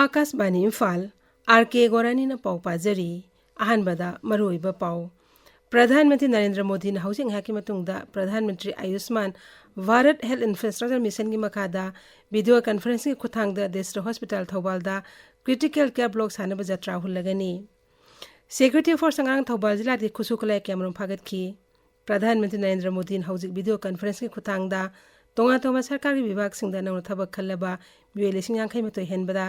Akashvani Imphal R.K Gorani na pau pajari ahanbada maruiba pau प्रधानमंत्री नरेंद्र मोदी ने housing hockey मतुंगदा प्रधानमंत्री Ayushman Bharat health infrastructure mission की मखादा video conferencing खुथांगदा देशर हॉस्पिटल थौबालदा क्रिटिकल केयर ब्लॉक सानब जत्रा हुल्लगनी सेक्रेटरी फॉर संगांग थौबाल जिला के खुसुखला कैमरों फागत की प्रधानमंत्री नरेंद्र मोदी ने हाउसिंग वीडियो कॉन्फ्रेंसिंग खुथांगदा तोंगा तोंगा सरकार की विभाग सिंगदा नंग थबक खल्लबा मियोय लिसिंग यांखै मतोय हेनबदा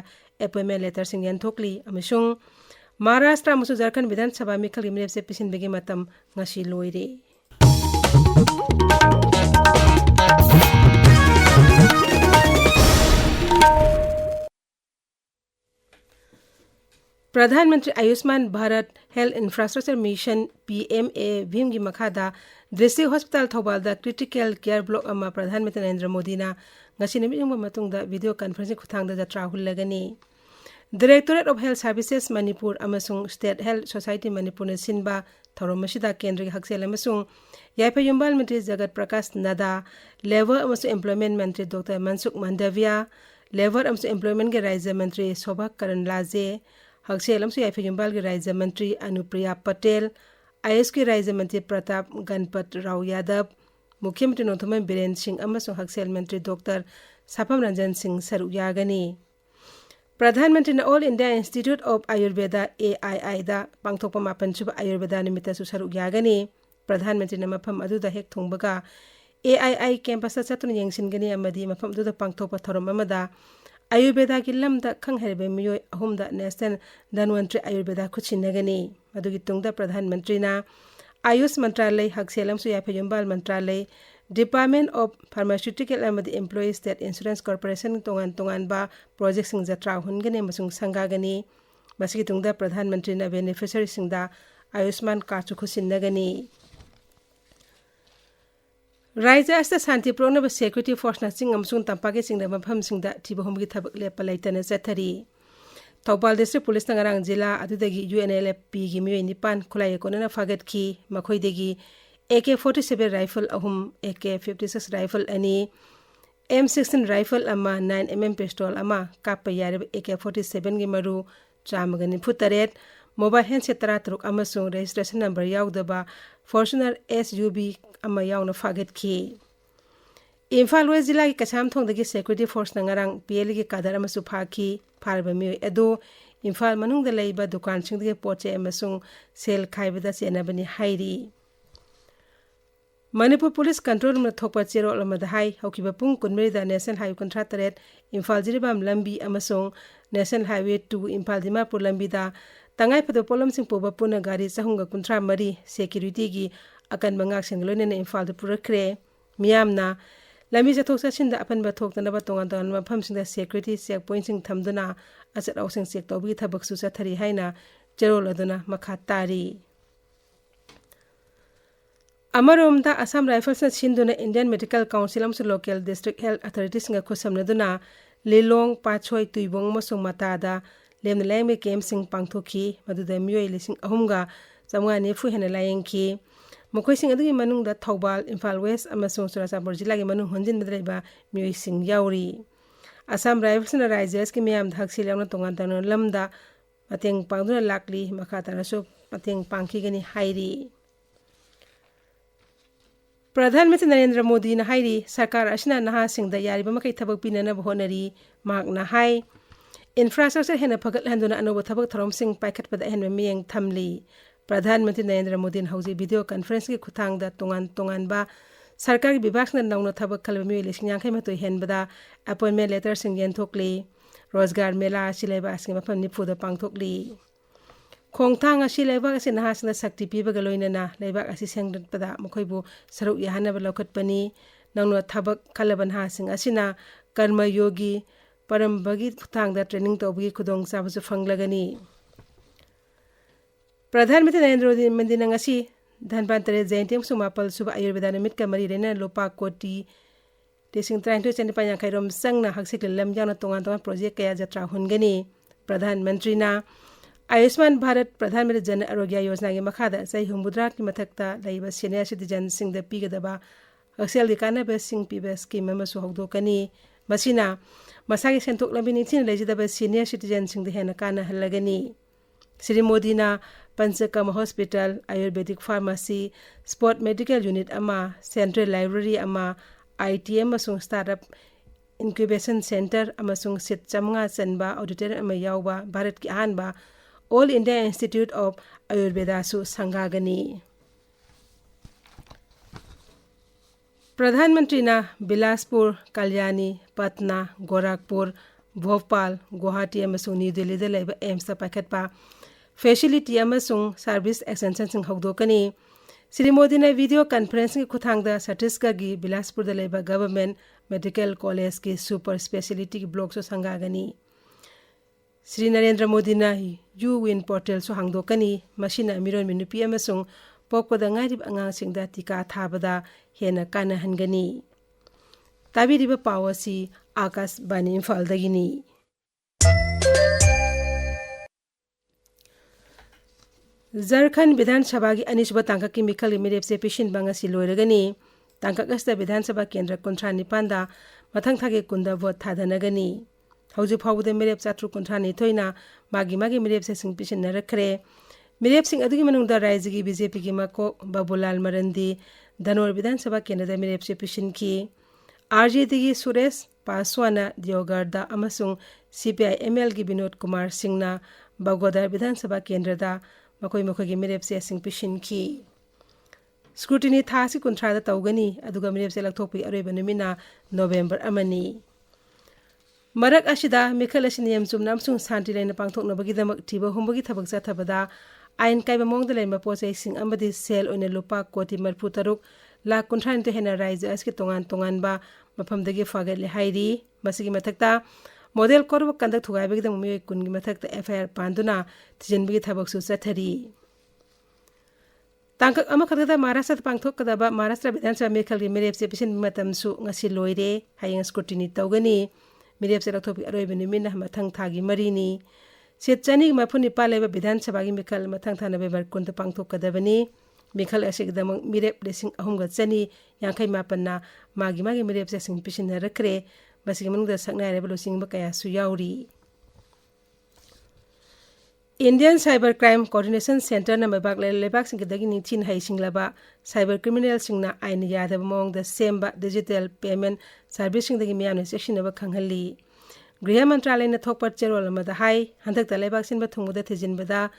अपॉइंटमेंट लेटर सिंग यंथोकली अमसुंग महाराष्ट्र अमसुंग झारखंड विधानसभा मिखल की मिरेप से पिसिनबेगी मतम ngasi लोइरे प्रधानमंत्री Ayushman Bharat health infrastructure mission PMA भीम की मखादा डिस्ट्रिक्ट हॉस्पिटल थौबालदा क्रिटिकल केयर ब्लॉक अमा प्रधानमंत्री नरेंद्र मोदी ना ngasi नमिंग मतुंगदा वीडियो कॉन्फ्रेंसिंग खुथांगदा जत्रा हुल्लगनी directorate of health services Manipur अमसुंग स्टेट हेल्थ सोसाइटी मणिपुर ने सिनबा थौरमसिदा केंद्र की हकसेल अमसुंग याइफा युम्बाल मंत्री जगत प्रकाश नड्डा लेबर अमसुंग एम्प्लॉयमेंट मंत्री डॉक्टर मनसुख मांडविया लेबर अमसुंग एम्प्लॉयमेंट के राज्य मंत्री शोभा करंदलाजे हकसेल अमसुंग याइफा युम्बाल के राज्य मंत्री अनुप्रिया पटेल आयुष के राज्य मंत्री प्रताप गणपत राव यादव मुख्यमंत्री नोथुमन बीरेन सिंह अमसुंग हकसेल मंत्री डॉक्टर सापम रंजन सिंह सरुक यागनी प्रधानमंत्री ने all India institute of Ayurveda AII दा पांगथोकपा मापन सुबह आयुर्वेदा निमित्तसु सरुक यागनी प्रधानमंत्री ने मफम अदुदा हेक थोंबगा AII कैंपस चतुन यंगसिनगनी अमदी मफम अदुदा पांगथोकपा थोरम अमदा आयुर्वेदा की लमदा खंगहरबे मियोय अहुमदा नेशनल धनवंतरी आयुर्वेदा खुचिनगनी मदुगी तुंगदा प्रधानमंत्री ना आयुष मंत्रालय हकसेलमसु याफे युम्बाल मंत्रालय डिपार्टमेंट ऑफ फार्मास्यूटिकल अमदी एम्प्लॉई स्टेट इंश्योरेंस कॉर्पोरेशन तोंगान तोंगान बा प्रोजेक्ट सिंग जत्रा हुनगने मसुंग संगागनी मसिगी तुंगदा प्रधानमंत्री ना बेनिफिशियरी सिंगदा आयुष्मान कार्ड खुसिनगनी राज्य अस्ता शांति प्रोनब सिक्योरिटी फोर्स ना सिंग अमसुंग तंपागे सिंगदा मफम सिंगदा थिबहुमगी थबक लेप लाइतने चथरी थौबाल डिस्ट्रिक्ट पुलिस नगरांग जिला अदुदगी UNLFP गी मियोय निपान खुलाय कोनना फागत की मखोइदेगी AK-47 राइफल अहुम AK-56 राइफल अनि M16 राइफल अमा 9mm पिस्टल अमा काप यारब AK-47 गी मरु चामगनि फुतरेट मोबाइल हैंडसेट 13 अमसुंग रजिस्ट्रेशन नंबर याउदबा फॉर्च्यूनर SUV अमा याउना फागत की इम्फाल वेस्ट जिला की कसाम थोंदगी सिक्योरिटी फोर्स नंगरांग PL की कादर अमसु फाकी फारब मियोय एदो इम्फाल मनुंग द लैबा दुकान सिंगदगे पोचे अमसुंग सेल खाइबदा चेनाबनी हाइरी मणिपुर पुलिस कंट्रोल रूम थोपा चेरोल हाई हौकिबा पुंग कुनमरीदा नेशनल हाईवे 38 इम्फाल जिरिबाम लंबी अमसोंग नेशनल हाईवे 2 इम्फाल दिमापुर लंबीदा तंगाई फदो पोलमसिंग पोबा पुना गाड़ी चहुंगा 130 सिक्योरिटी की अकन मंगाक्सिंग लोनेना इम्फाल पुरखरे मियामना लंबी चथोक चसिंदा अपन थोक्तनबा तोंगान तोंगान मफमसिंदा सिक्योरिटी चेक पॉइंटसिंग थमदुना अचत औसिंग चेक तौबगी थबकसु चथरी हाइना चेरोल अदुना मखा तारी अमरोमदा असम राइफल्स सिंधुना इंडियन मेडिकल काउंसिल अमसु local district health authorities nga खुसमनदुना लिलोंग पाछोय तुइबोंग मसुंग मातादा लेमना लायंग कैंप सिंग पांगथोखी मदुदा मियोय लिसिंग अहुमगा चमगा नेफु हेना लायंगकी मखोय सिंग अदुगी मनुंगदा थौबाल इम्फाल वेस्ट अमसुंग चुराचापुर जिला के मनुंग होंजिन बदलेबा मियोय सिंग याउरी असम राइफल्स ना राइजर्स के मियाम धाकसिल यावना तोंगान तोंगान लमदा मतेंग पांगदुना लाकली मखातारसु मतेंग पांगखीगनी हाइरी प्रधानमंत्री नरेंद्र मोदी ने हाइरी सरकार असिना नहासिंगदा यारिबा मकै थबक पिनना होनरी मागना हाई इंफ्रास्ट्रक्चर हेना फगत हंदुना अनोबा थबक थरोमसिंग पाइखटपदा हेन मियंग थमली प्रधानमंत्री नरेंद्र मोदी ने हौजी वीडियो कॉन्फ्रेंस की खुथांगदा तोंगान तोंगान बा सरकार की विभाग ने नौना थबक खलब मियोय लिसिंग यांखै मतोय हेनबदा अपॉइंटमेंट लेटर सिंग यंथोकली रोजगार मेला सिलेबा सिंग मफम निफुदा पांगथोकली खोंगथांग असि लेबाक असि नहासिंदा शक्ति पीबगा लोइनना लेबाक असि सेंगदपदा मखोइबु सरुक याहनबा लौखटपनी नौना थबक खलब नहासिंग असिना कर्मयोगी परमबगी खुथांगदा ट्रेनिंग तौबगी खुदोंग चाबसु फंगलगनी प्रधानमंत्री नरेंद्र मोदी नंगसी धनबांतरे जयंती सुमापल सुबह आयुर्वेदा निमित्त का मरी रेना लोपा कोटी देसिंग ट्राइंटो चनिपा यांखैरोम संगना हकसिक लम जाना तोंगान तोंगान प्रोजेक्ट कया जत्रा हुनगनी प्रधानमंत्री ना आयुष्मान भारत प्रधानमंत्री जन आरोग्य योजना की मखादा सही हुमुद्रा की मथक्ता लैबा सीनियर सिटीजन सिंग द पीगदबा हक्सेल दी कानबा सिंग पीबा scheme अमसु हौदोकनी masina masagi sentuk lambi ningtin lejidaba senior citizen sing de hena kana halagani Sri Modi na Panchakama Hospital Ayurvedic Pharmacy Sport Medical Unit ama Central Library ama ITM amasung Startup Incubation Center amasung sit chamnga chanba auditorium ama yawba Bharat ki ahanba All India Institute of Ayurveda su sangagani प्रधानमंत्री ना Bilaspur Kalyani Patna Gorakhpur Bhopal Guwahati अमसुंग new Delhi दा लेबा AIIMS ता पाखतपा facility अमसुंग service extension सिंग हौदोकनी श्री मोदी ने video conferencing खुथांगदा Chhattisgarh की बिलासपुर दा लेबा government medical college की सुपर स्पेशलिटी की ब्लॉक सो संगागनी श्री नरेंद्र मोदी ना यू विन पोर्टल सो हांगदोकनी मशीना मिरोन मिनुपी अमसुंग पोकदा ngairib angang singda tika thabada hena kana hangani tabiriba pawasi akas bani Imphal dagini Jharkhand Vidhan Sabha ki anisba tangka ki mikhal mirep se pishin banga siloiragani tangka gasta Vidhan Sabha kendra kontra nipanda mathang thage kunda vote thadanagani hauju phawude mirep chatru kontra ni thoina magi mirep se sing pishin narakre Mirep Singh adugi manungda Raijigi BJP ki mako Babulal Marandi Dhanor Vidhan Sabha Kendra Mirep se pishin ki RJD ki Suresh Paswana Diogarda amasung CPI ML ki Binod Kumar Singh na Bagodar Vidhan Sabha Kendra da makoi ki Mirep se sing pishin ki Scrutiny thasi kontra da taugani aduga Mirep se lakthopi aroiba numina November amani Marak ashida mikhal asiniyam chumnam sung santi laina pangthoknabagi damak thiba humbagi thabak chathabada ain kaiba mongda laima posai sing amadi sel oina lupa koti marfu taruk lakh kuntran to hena raija aski tongan ba mafamdagi fagal hairi masigi mathakta model korwa kandak thugaibagi dam mioi kungi mathakta FIR panduna tijinbagi thabak su chathari tangkak ama khadada Maharashtra pangthok kadaba Maharashtra Vidhan Sabha mikhal gi mirep se pisin matam su ngasi loire hayang scrutiny tawgani Mirep se laktopi aroiba numina mathang thagi marini set chani mafuni paleba Vidhan Sabha gi mikhal mathang thana November kunta pangthok kadabani mikhal asigdamang mirep lesing ahumga chani yankhai mapanna magi mirep se sing pisina rakre basigi manungda saknai rebelo singba kaya su yauri Indian Cyber Crime Coordination Center na mabak lebak sing dagi ningthin hai singlaba cyber criminal singna ain yadaba mong the semba digital payment service sing dagi mianu section ba khanghalli Griha Mantralay na thokpar cherol amada hai handak ta lebak sin ba thungmuda thijinbada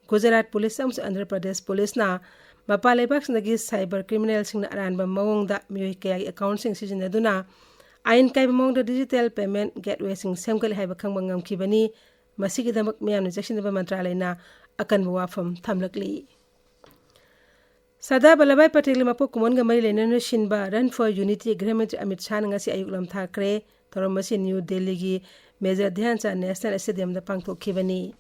Gujarat Police amsu Andhra Pradesh Police na mapa lebak sing dagi cyber criminal singna aranba mawongda mioi kaya account sing sijinaduna ain kai mong the digital payment gateway sing semgal hai ba khangba ngamkhibani masigi damak mianu section ba Mantralay na akan wafam thamlakli Sada Balabai Patel mapo kumon ga mai lenano shinba Run for Unity Gramantri Amit Shah ngasi ayuklam thakre Toromasi New Delhi gi Major Dhyan Chand National Stadium da pangthokhibani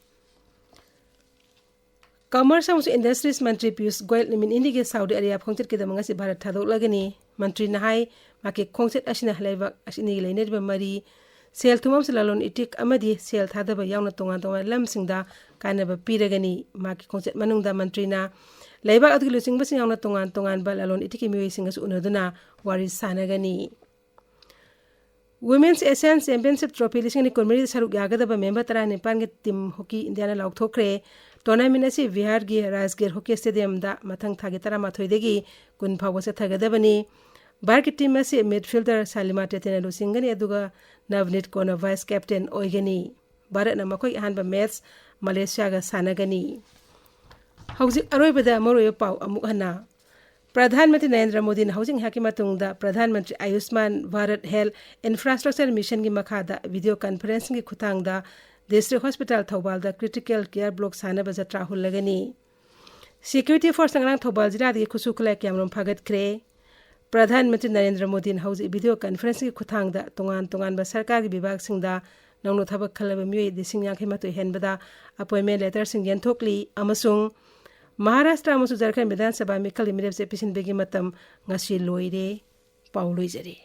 Commerce and Industries Mantri Piyush Goyal nimin India Saudi Arabia khongchet ki damanga si Bharat thadok lagani mantri nahai make khongchet asina halaiba asini leiner ba mari sel thumam salalon itik amadi sel thadaba yauna tongan lamsingda kanaba piragani make khongchet manungda mantri na Laibak adu lusing basing yauna tongan ba lalon itiki miwi singas unaduna wari sanagani Women's Asian Championship Trophy lising ni kurmeri saruk yagadaba member tara Nepal ge team hockey India na laukthokre tournament asi Bihar gi Rajgir Hockey Stadium da mathang thagi tara mathoidegi kun phawasa thagadabani Bar ki team asi midfielder Salima Tetena lusingani aduga Navneet Kona vice captain oigani Bharat na makoi hanba match Malaysia ga sanagani Hauzik aroibada moroyo pau amuk hana Pradhanmantri Narendra Modi na housing haki matungda Pradhanmantri Ayushman Bharat Health Infrastructure Mission gi makhada video conferencing gi khutangda District Hospital Thobal da critical care block sana baza trahul lagani Security Force ngang Thobal jira gi khusukla kyamrom phagat kre Pradhanmantri Narendra Modi na housing video conferencing gi khutangda tongan ba sarkar gi bibag singda nangno thabak khalaba mioi dising yakhai matoi henbada appointment letter sing yenthokli amasung Maharashtra amasung Jharkhand Vidhan Sabha mikhal mirep se pisin begi matam ngasi loire pauloi jare